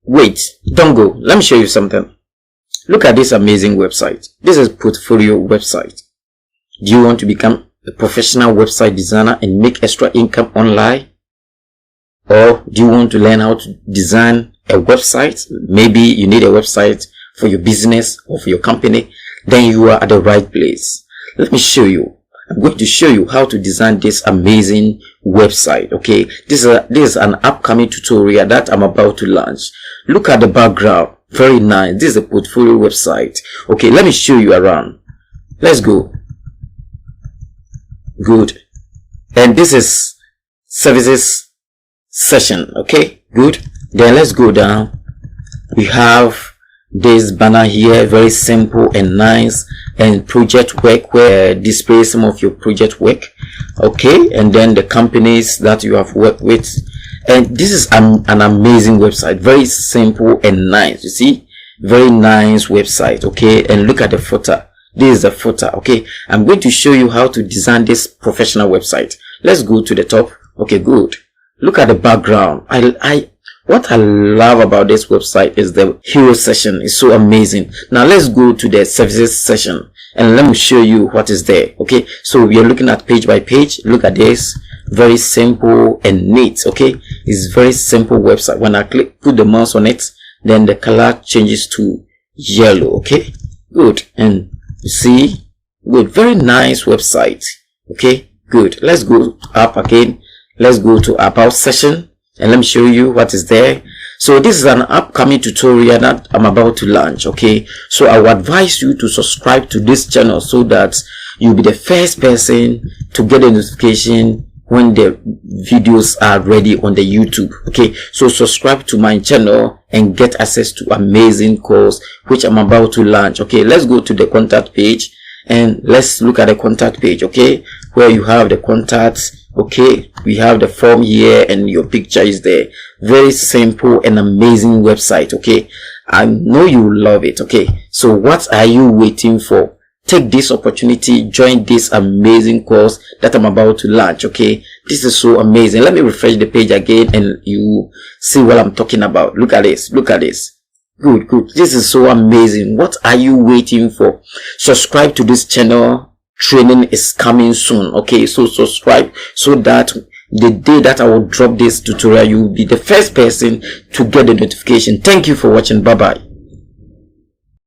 wait, don't go. Let me show you something. Look at this amazing website. This is portfolio website. Do you want to become a professional website designer and make extra income online? Or do you want to learn how to design a website? Maybe you need a website for your business or for your company. Then you are at the right place. Let me show you. I'm going to show you how to design this amazing website. Okay, this is an upcoming tutorial that I'm about to launch. Look at the background. Very nice. This is a portfolio website. Okay, let me show you around. Let's go. Good. And this is services session. Okay, good. Then let's go down. We have this banner here, very simple and nice, and project work, where display some of your project work. Okay, and then the companies that you have worked with. And this is an amazing website, very simple and nice. You see, very nice website. Okay, and look at the footer. This is the footer. Okay, I'm going to show you how to design this professional website. Let's go to the top. Okay, good. Look at the background. What I love about this website is the hero section. It's so amazing. Now let's go to the services section and let me show you what is there. Okay, so we are looking at page by page. Look at this, very simple and neat. Okay, it's very simple website. When I put the mouse on it, then the color changes to yellow. Okay, good. And you see, good, very nice website. Okay, good. Let's go up again. Let's go to about section and let me show you what is there. So this is an upcoming tutorial that I'm about to launch. Okay, so I would advise you to subscribe to this channel so that you'll be the first person to get a notification when the videos are ready on the YouTube. Okay, so subscribe to my channel and get access to amazing course which I'm about to launch. Okay, let's go to the contact page and let's look at the contact page. Okay, where you have the contacts. Okay, we have the form here and your picture is there. Very simple and amazing website. Okay, I know you love it. Okay, so what are you waiting for? Take this opportunity, join this amazing course that I'm about to launch. Okay, this is so amazing. Let me refresh the page again and you see what I'm talking about. Look at this, look at this. Good, good. This is so amazing. What are you waiting for? Subscribe to this channel. Training is coming soon. Okay, so subscribe so that the day that I will drop this tutorial, you will be the first person to get the notification. Thank you for watching. Bye bye.